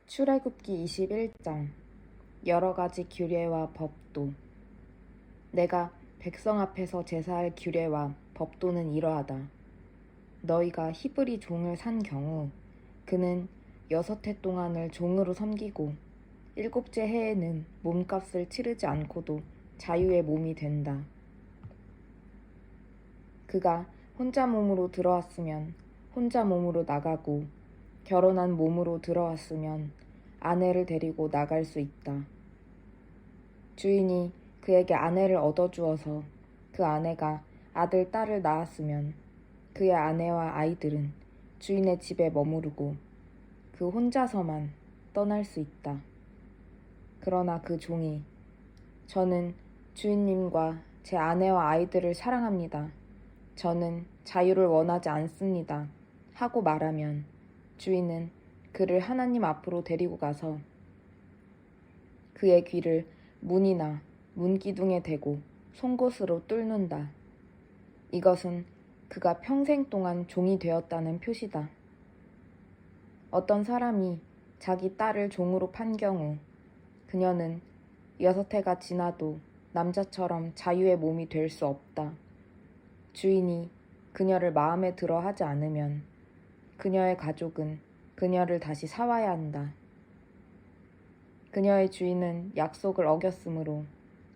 출애굽기 21장. 여러 가지 규례와 법도. 내가 백성 앞에서 제사할 규례와 법도는 이러하다. 너희가 히브리 종을 산 경우 그는 6해 동안을 종으로 섬기고 7째 해에는 몸값을 치르지 않고도 자유의 몸이 된다. 그가 혼자 몸으로 들어왔으면 혼자 몸으로 나가고 결혼한 몸으로 들어왔으면 아내를 데리고 나갈 수 있다. 주인이 그에게 아내를 얻어주어서 그 아내가 아들, 딸을 낳았으면 그의 아내와 아이들은 주인의 집에 머무르고 그 혼자서만 떠날 수 있다. 그러나 그 종이 저는 주인님과 제 아내와 아이들을 사랑합니다. 저는 자유를 원하지 않습니다. 하고 말하면 주인은 그를 하나님 앞으로 데리고 가서 그의 귀를 문이나 문기둥에 대고 송곳으로 뚫는다. 이것은 그가 평생 동안 종이 되었다는 표시다. 어떤 사람이 자기 딸을 종으로 판 경우 그녀는 6해가 지나도 남자처럼 자유의 몸이 될 수 없다. 주인이 그녀를 마음에 들어 하지 않으면 그녀의 가족은 그녀를 다시 사와야 한다. 그녀의 주인은 약속을 어겼으므로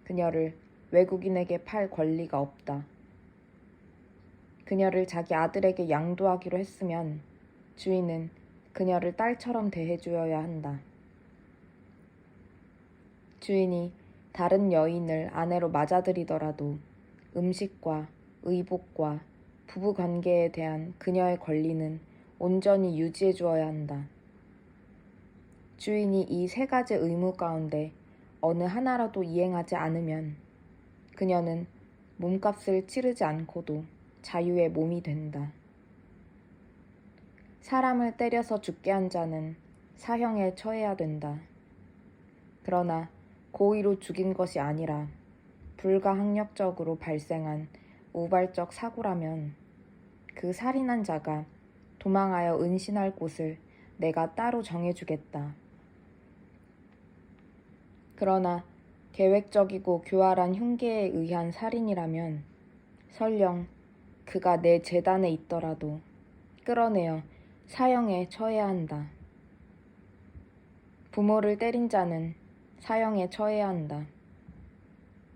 그녀를 외국인에게 팔 권리가 없다. 그녀를 자기 아들에게 양도하기로 했으면 주인은 그녀를 딸처럼 대해주어야 한다. 주인이 다른 여인을 아내로 맞아들이더라도 음식과 의복과 부부관계에 대한 그녀의 권리는 온전히 유지해 주어야 한다. 주인이 이 3가지 의무 가운데 어느 하나라도 이행하지 않으면 그녀는 몸값을 치르지 않고도 자유의 몸이 된다. 사람을 때려서 죽게 한 자는 사형에 처해야 된다. 그러나 고의로 죽인 것이 아니라 불가항력적으로 발생한 우발적 사고라면 그 살인한 자가 도망하여 은신할 곳을 내가 따로 정해주겠다. 그러나 계획적이고 교활한 흉계에 의한 살인이라면 설령 그가 내 재단에 있더라도 끌어내어 사형에 처해야 한다. 부모를 때린 자는 사형에 처해야 한다.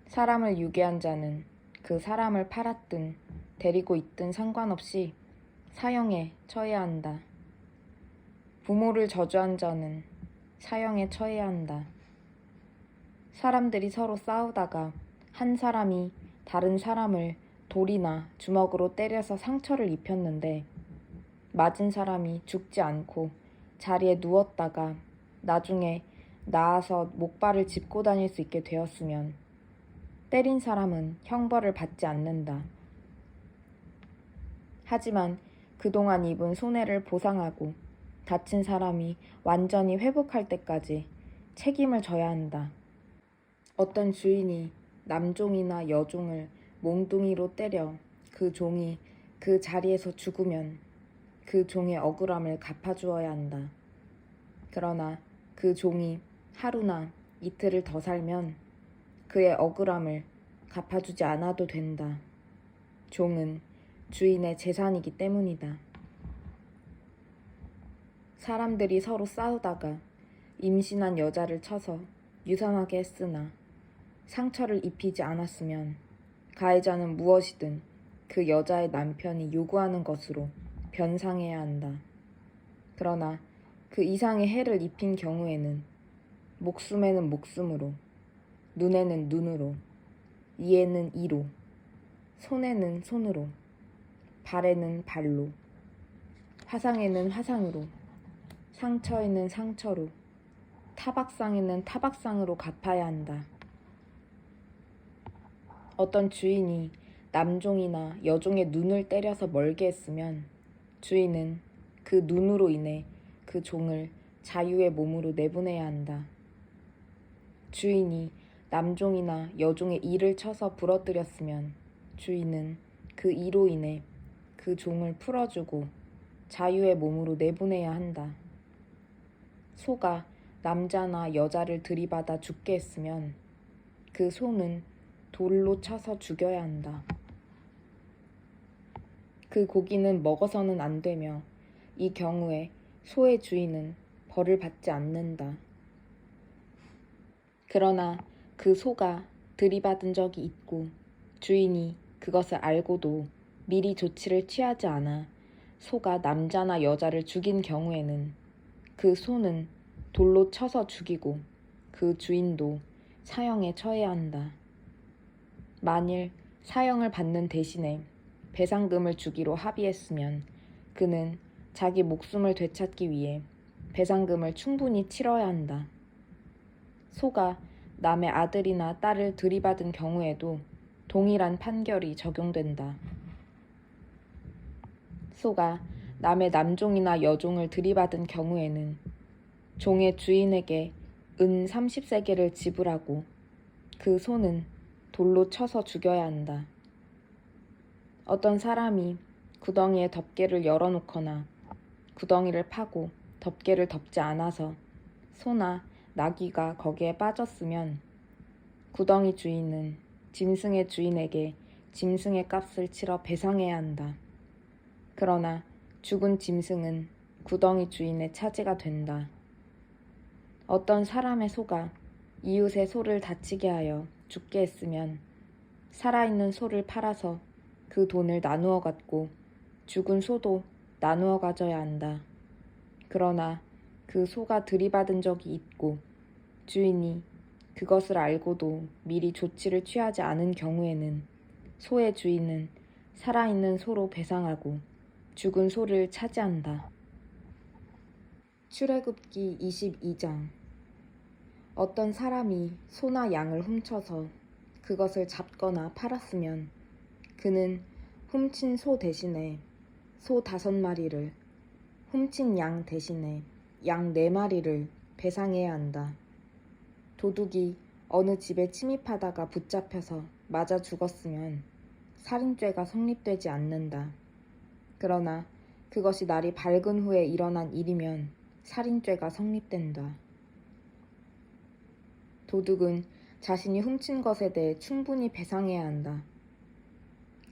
사람을 유괴한 자는 그 사람을 팔았든 데리고 있든 상관없이 사형에 처해야 한다. 부모를 저주한 자는 사형에 처해야 한다. 사람들이 서로 싸우다가 한 사람이 다른 사람을 돌이나 주먹으로 때려서 상처를 입혔는데 맞은 사람이 죽지 않고 자리에 누웠다가 나중에 나아서 목발을 짚고 다닐 수 있게 되었으면 때린 사람은 형벌을 받지 않는다. 하지만 그동안 입은 손해를 보상하고 다친 사람이 완전히 회복할 때까지 책임을 져야 한다. 어떤 주인이 남종이나 여종을 몽둥이로 때려 그 종이 그 자리에서 죽으면 그 종의 억울함을 갚아주어야 한다. 그러나 그 종이 하루나 이틀을 더 살면 그의 억울함을 갚아주지 않아도 된다. 종은 주인의 재산이기 때문이다. 사람들이 서로 싸우다가 임신한 여자를 쳐서 유산하게 했으나 상처를 입히지 않았으면 가해자는 무엇이든 그 여자의 남편이 요구하는 것으로 변상해야 한다. 그러나 그 이상의 해를 입힌 경우에는 목숨에는 목숨으로, 눈에는 눈으로, 이에는 이로, 손에는 손으로, 발에는 발로, 화상에는 화상으로, 상처에는 상처로, 타박상에는 타박상으로 갚아야 한다. 어떤 주인이 남종이나 여종의 눈을 때려서 멀게 했으면 주인은 그 눈으로 인해 그 종을 자유의 몸으로 내보내야 한다. 주인이 남종이나 여종의 이를 쳐서 부러뜨렸으면 주인은 그 이로 인해 그 종을 풀어주고 자유의 몸으로 내보내야 한다. 소가 남자나 여자를 들이받아 죽게 했으면 그 소는 돌로 쳐서 죽여야 한다. 그 고기는 먹어서는 안 되며 이 경우에 소의 주인은 벌을 받지 않는다. 그러나 그 소가 들이받은 적이 있고 주인이 그것을 알고도 미리 조치를 취하지 않아 소가 남자나 여자를 죽인 경우에는 그 소는 돌로 쳐서 죽이고 그 주인도 사형에 처해야 한다. 만일 사형을 받는 대신에 배상금을 주기로 합의했으면 그는 자기 목숨을 되찾기 위해 배상금을 충분히 치러야 한다. 소가 남의 아들이나 딸을 들이받은 경우에도 동일한 판결이 적용된다. 소가 남의 남종이나 여종을 들이받은 경우에는 종의 주인에게 은 30세겔을 지불하고 그 소는 돌로 쳐서 죽여야 한다. 어떤 사람이 구덩이에 덮개를 열어놓거나 구덩이를 파고 덮개를 덮지 않아서 소나 나귀가 거기에 빠졌으면 구덩이 주인은 짐승의 주인에게 짐승의 값을 치러 배상해야 한다. 그러나 죽은 짐승은 구덩이 주인의 차지가 된다. 어떤 사람의 소가 이웃의 소를 다치게 하여 죽게 했으면 살아있는 소를 팔아서 그 돈을 나누어 갖고 죽은 소도 나누어 가져야 한다. 그러나 그 소가 들이받은 적이 있고 주인이 그것을 알고도 미리 조치를 취하지 않은 경우에는 소의 주인은 살아있는 소로 배상하고 죽은 소를 차지한다. 출애굽기 22장. 어떤 사람이 소나 양을 훔쳐서 그것을 잡거나 팔았으면 그는 훔친 소 대신에 소 5마리를, 훔친 양 대신에 양 4마리를 배상해야 한다. 도둑이 어느 집에 침입하다가 붙잡혀서 맞아 죽었으면 살인죄가 성립되지 않는다. 그러나 그것이 날이 밝은 후에 일어난 일이면 살인죄가 성립된다. 도둑은 자신이 훔친 것에 대해 충분히 배상해야 한다.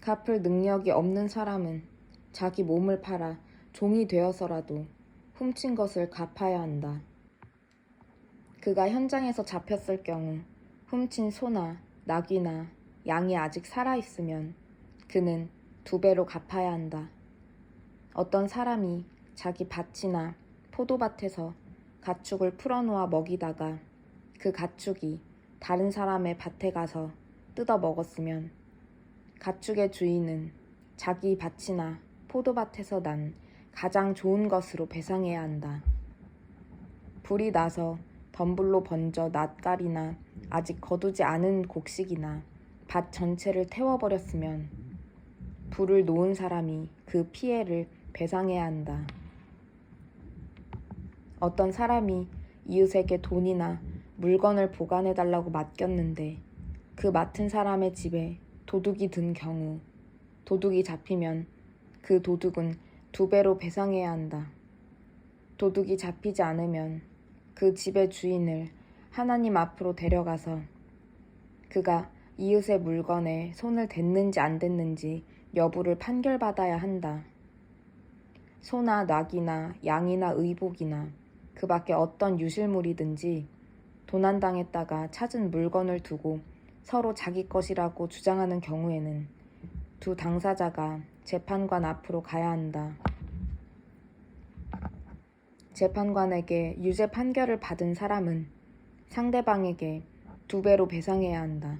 갚을 능력이 없는 사람은 자기 몸을 팔아 종이 되어서라도 훔친 것을 갚아야 한다. 그가 현장에서 잡혔을 경우 훔친 소나 나귀나 양이 아직 살아있으면 그는 2배로 갚아야 한다. 어떤 사람이 자기 밭이나 포도밭에서 가축을 풀어놓아 먹이다가 그 가축이 다른 사람의 밭에 가서 뜯어 먹었으면 가축의 주인은 자기 밭이나 포도밭에서 난 가장 좋은 것으로 배상해야 한다. 불이 나서 덤불로 번져 낫갈이나 아직 거두지 않은 곡식이나 밭 전체를 태워버렸으면 불을 놓은 사람이 그 피해를 배상해야 한다. 어떤 사람이 이웃에게 돈이나 물건을 보관해달라고 맡겼는데 그 맡은 사람의 집에 도둑이 든 경우 도둑이 잡히면 그 도둑은 2배로 배상해야 한다. 도둑이 잡히지 않으면 그 집의 주인을 하나님 앞으로 데려가서 그가 이웃의 물건에 손을 댔는지 안 댔는지 여부를 판결받아야 한다. 소나 낙이나 양이나 의복이나 그 밖에 어떤 유실물이든지 도난당했다가 찾은 물건을 두고 서로 자기 것이라고 주장하는 경우에는 두 당사자가 재판관 앞으로 가야 한다. 재판관에게 유죄 판결을 받은 사람은 상대방에게 2배로 배상해야 한다.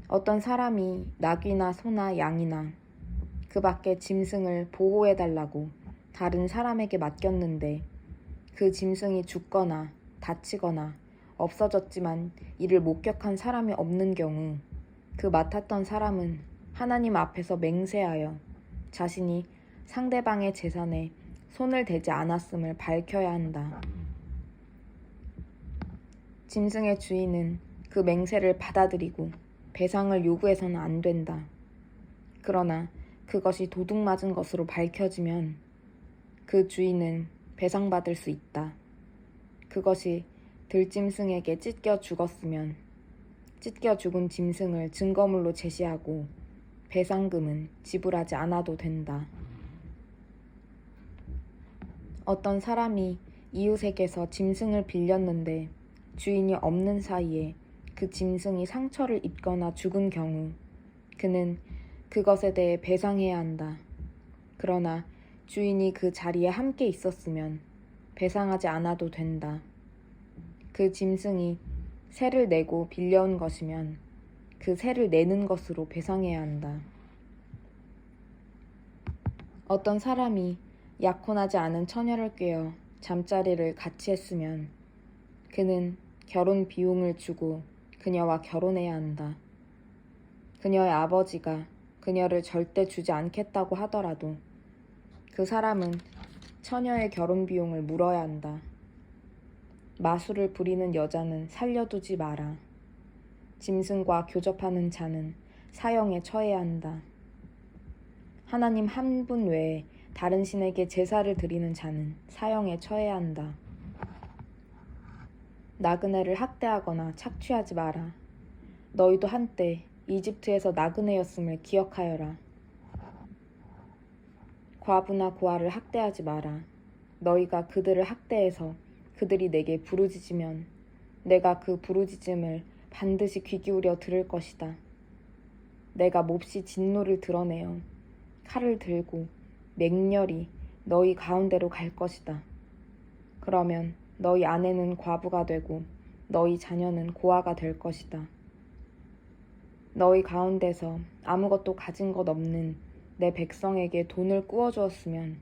어떤 사람이 낙이나 소나 양이나 그 밖에 짐승을 보호해달라고 다른 사람에게 맡겼는데 그 짐승이 죽거나 다치거나 없어졌지만 이를 목격한 사람이 없는 경우 그 맡았던 사람은 하나님 앞에서 맹세하여 자신이 상대방의 재산에 손을 대지 않았음을 밝혀야 한다. 짐승의 주인은 그 맹세를 받아들이고 배상을 요구해서는 안 된다. 그러나 그것이 도둑 맞은 것으로 밝혀지면 그 주인은 배상받을 수 있다. 그것이 들짐승에게 찢겨 죽었으면 찢겨 죽은 짐승을 증거물로 제시하고 배상금은 지불하지 않아도 된다. 어떤 사람이 이웃에게서 짐승을 빌렸는데 주인이 없는 사이에 그 짐승이 상처를 입거나 죽은 경우 그는 그것에 대해 배상해야 한다. 그러나 주인이 그 자리에 함께 있었으면 배상하지 않아도 된다. 그 짐승이 세를 내고 빌려온 것이면 그 세를 내는 것으로 배상해야 한다. 어떤 사람이 약혼하지 않은 처녀를 꿰어 잠자리를 같이 했으면 그는 결혼 비용을 주고 그녀와 결혼해야 한다. 그녀의 아버지가 그녀를 절대 주지 않겠다고 하더라도 그 사람은 처녀의 결혼 비용을 물어야 한다. 마술을 부리는 여자는 살려두지 마라. 짐승과 교접하는 자는 사형에 처해야 한다. 하나님 한 분 외에 다른 신에게 제사를 드리는 자는 사형에 처해야 한다. 나그네를 학대하거나 착취하지 마라. 너희도 한때 이집트에서 나그네였음을 기억하여라. 과부나 고아를 학대하지 마라. 너희가 그들을 학대해서 그들이 내게 부르짖으면 내가 그 부르짖음을 반드시 귀 기울여 들을 것이다. 내가 몹시 진노를 드러내어 칼을 들고 맹렬히 너희 가운데로 갈 것이다. 그러면 너희 아내는 과부가 되고 너희 자녀는 고아가 될 것이다. 너희 가운데서 아무것도 가진 것 없는 내 백성에게 돈을 꾸어주었으면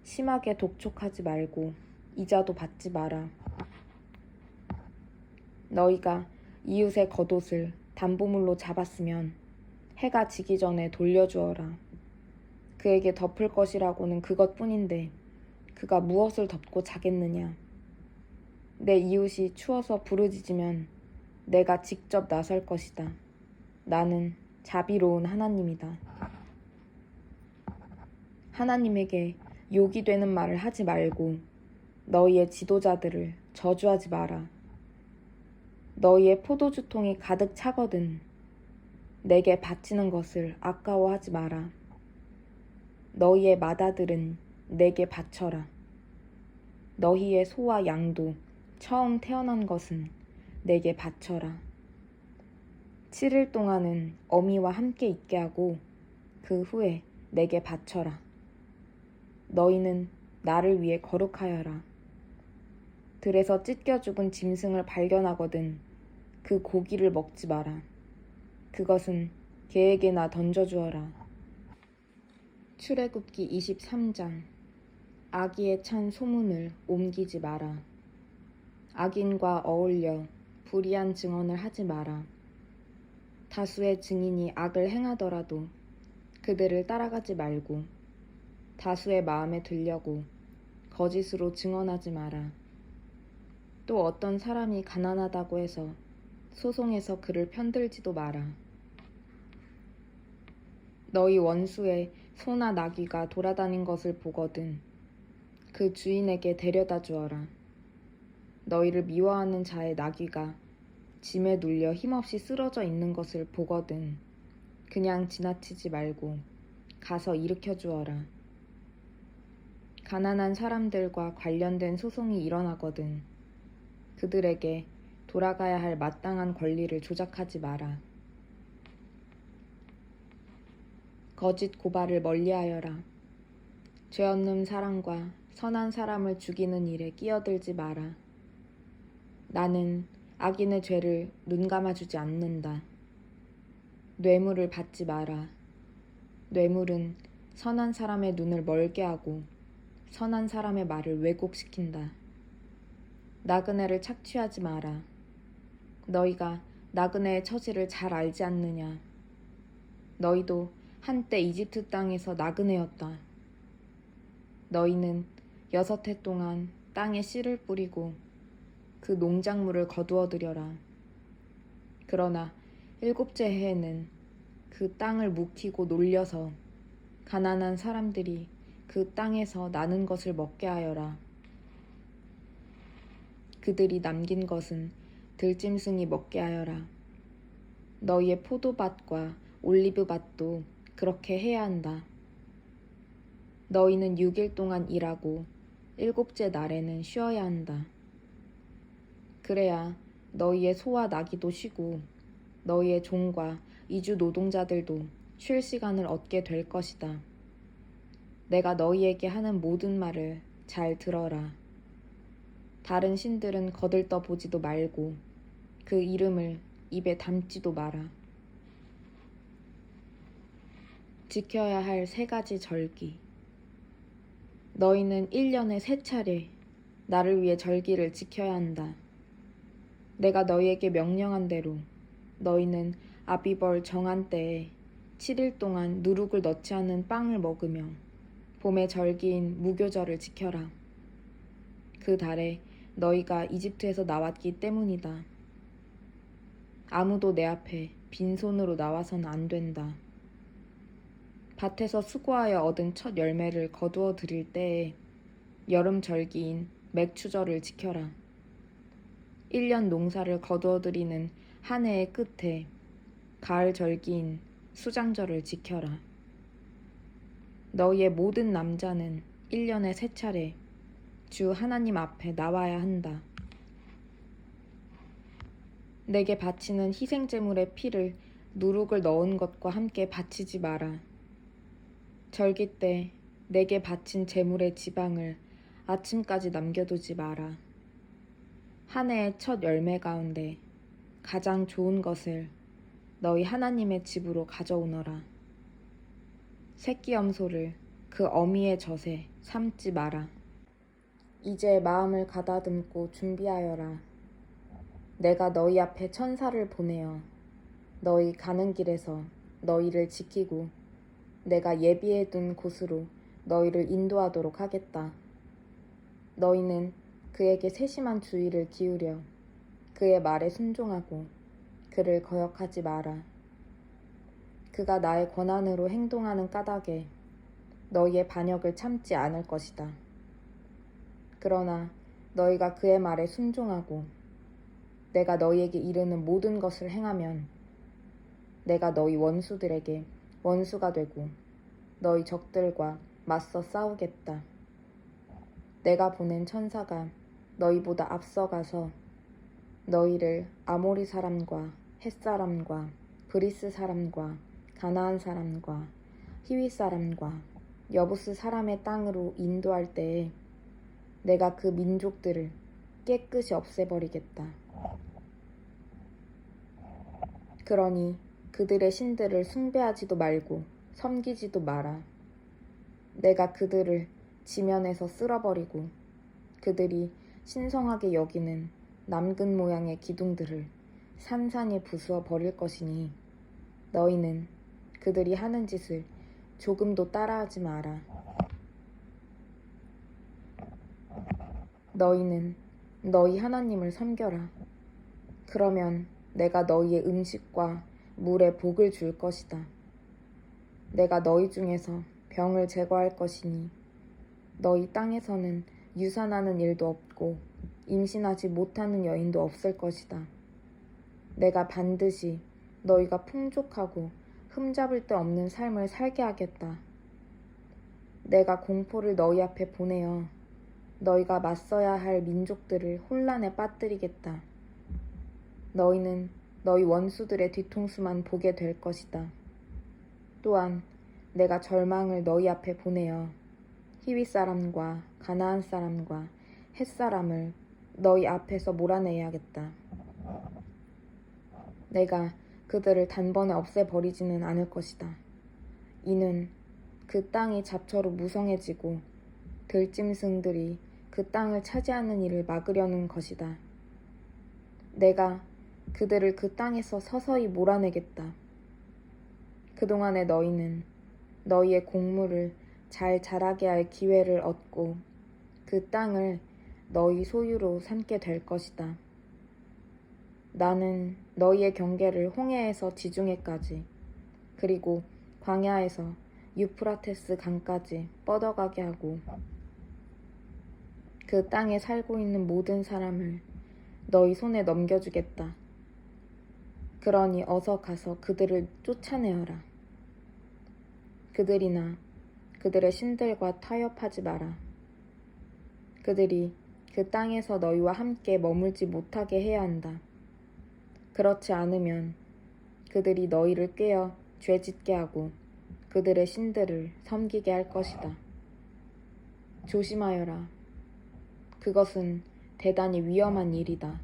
심하게 독촉하지 말고 이자도 받지 마라. 너희가 이웃의 겉옷을 담보물로 잡았으면 해가 지기 전에 돌려주어라. 그에게 덮을 것이라고는 그것뿐인데 그가 무엇을 덮고 자겠느냐. 내 이웃이 추워서 부르짖으면 내가 직접 나설 것이다. 나는 자비로운 하나님이다. 하나님에게 욕이 되는 말을 하지 말고 너희의 지도자들을 저주하지 마라. 너희의 포도주통이 가득 차거든 내게 바치는 것을 아까워하지 마라. 너희의 마다들은 내게 바쳐라. 너희의 소와 양도 처음 태어난 것은 내게 바쳐라. 7일 동안은 어미와 함께 있게 하고 그 후에 내게 바쳐라. 너희는 나를 위해 거룩하여라. 들에서 찢겨 죽은 짐승을 발견하거든 그 고기를 먹지 마라. 그것은 개에게나 던져주어라. 출애굽기 23장. 악의에 찬 소문을 옮기지 마라. 악인과 어울려 불의한 증언을 하지 마라. 다수의 증인이 악을 행하더라도 그들을 따라가지 말고 다수의 마음에 들려고 거짓으로 증언하지 마라. 또 어떤 사람이 가난하다고 해서 소송에서 그를 편들지도 마라. 너희 원수의 소나 나귀가 돌아다닌 것을 보거든 그 주인에게 데려다 주어라. 너희를 미워하는 자의 나귀가 짐에 눌려 힘없이 쓰러져 있는 것을 보거든 그냥 지나치지 말고 가서 일으켜 주어라. 가난한 사람들과 관련된 소송이 일어나거든 그들에게 돌아가야 할 마땅한 권리를 조작하지 마라. 거짓 고발을 멀리하여라. 죄 없는 사람과 선한 사람을 죽이는 일에 끼어들지 마라. 나는 악인의 죄를 눈감아주지 않는다. 뇌물을 받지 마라. 뇌물은 선한 사람의 눈을 멀게 하고 선한 사람의 말을 왜곡시킨다. 나그네를 착취하지 마라. 너희가 나그네의 처지를 잘 알지 않느냐. 너희도 한때 이집트 땅에서 나그네였다. 너희는 6해 동안 땅에 씨를 뿌리고 그 농작물을 거두어들여라. 그러나 7째 해에는 그 땅을 묵히고 놀려서 가난한 사람들이 그 땅에서 나는 것을 먹게 하여라. 그들이 남긴 것은 들짐승이 먹게 하여라. 너희의 포도밭과 올리브밭도 그렇게 해야 한다. 너희는 6일 동안 일하고 7째 날에는 쉬어야 한다. 그래야 너희의 소와 나귀도 쉬고 너희의 종과 이주 노동자들도 쉴 시간을 얻게 될 것이다. 내가 너희에게 하는 모든 말을 잘 들어라. 다른 신들은 거들떠 보지도 말고 그 이름을 입에 담지도 마라. 지켜야 할 3가지 절기. 너희는 1년에 3차례 나를 위해 절기를 지켜야 한다. 내가 너희에게 명령한 대로 너희는 아비벌 정한 때에 7일 동안 누룩을 넣지 않는 빵을 먹으며 봄의 절기인 무교절을 지켜라. 그 달에 너희가 이집트에서 나왔기 때문이다. 아무도 내 앞에 빈손으로 나와서는 안 된다. 밭에서 수고하여 얻은 첫 열매를 거두어 드릴 때에 여름 절기인 맥추절을 지켜라. 1년 농사를 거두어 드리는 한 해의 끝에 가을 절기인 수장절을 지켜라. 너희의 모든 남자는 1년에 3차례 주 하나님 앞에 나와야 한다. 내게 바치는 희생제물의 피를 누룩을 넣은 것과 함께 바치지 마라. 절기 때 내게 바친 제물의 지방을 아침까지 남겨두지 마라. 한 해의 첫 열매 가운데 가장 좋은 것을 너희 하나님의 집으로 가져오너라. 새끼 염소를 그 어미의 젖에 삶지 마라. 이제 마음을 가다듬고 준비하여라. 내가 너희 앞에 천사를 보내어 너희 가는 길에서 너희를 지키고 내가 예비해둔 곳으로 너희를 인도하도록 하겠다. 너희는 그에게 세심한 주의를 기울여 그의 말에 순종하고 그를 거역하지 마라. 그가 나의 권한으로 행동하는 까닭에 너희의 반역을 참지 않을 것이다. 그러나 너희가 그의 말에 순종하고 내가 너희에게 이르는 모든 것을 행하면 내가 너희 원수들에게 원수가 되고 너희 적들과 맞서 싸우겠다. 내가 보낸 천사가 너희보다 앞서가서 너희를 아모리 사람과 헷 사람과 브리스 사람과 가나안 사람과 히위 사람과 여부스 사람의 땅으로 인도할 때에 내가 그 민족들을 깨끗이 없애버리겠다. 그러니 그들의 신들을 숭배하지도 말고 섬기지도 마라. 내가 그들을 지면에서 쓸어버리고 그들이 신성하게 여기는 남근 모양의 기둥들을 산산이 부수어 버릴 것이니 너희는 그들이 하는 짓을 조금도 따라하지 마라. 너희는 너희 하나님을 섬겨라. 그러면 내가 너희의 음식과 물에 복을 줄 것이다. 내가 너희 중에서 병을 제거할 것이니 너희 땅에서는 유산하는 일도 없고 임신하지 못하는 여인도 없을 것이다. 내가 반드시 너희가 풍족하고 흠잡을 데 없는 삶을 살게 하겠다. 내가 공포를 너희 앞에 보내어 너희가 맞서야 할 민족들을 혼란에 빠뜨리겠다. 너희는 너희 원수들의 뒤통수만 보게 될 것이다. 또한 내가 절망을 너희 앞에 보내어 히위 사람과 가나안 사람과 헷 사람을 너희 앞에서 몰아내야겠다. 내가 그들을 단번에 없애버리지는 않을 것이다. 이는 그 땅이 잡초로 무성해지고 들짐승들이 그 땅을 차지하는 일을 막으려는 것이다. 내가 그들을 그 땅에서 서서히 몰아내겠다. 그동안에 너희는 너희의 곡물을 잘 자라게 할 기회를 얻고 그 땅을 너희 소유로 삼게 될 것이다. 나는 너희의 경계를 홍해에서 지중해까지 그리고 광야에서 유프라테스 강까지 뻗어가게 하고 그 땅에 살고 있는 모든 사람을 너희 손에 넘겨주겠다. 그러니 어서 가서 그들을 쫓아내어라. 그들이나 그들의 신들과 타협하지 마라. 그들이 그 땅에서 너희와 함께 머물지 못하게 해야 한다. 그렇지 않으면 그들이 너희를 꾀어 죄짓게 하고 그들의 신들을 섬기게 할 것이다. 조심하여라. 그것은 대단히 위험한 일이다.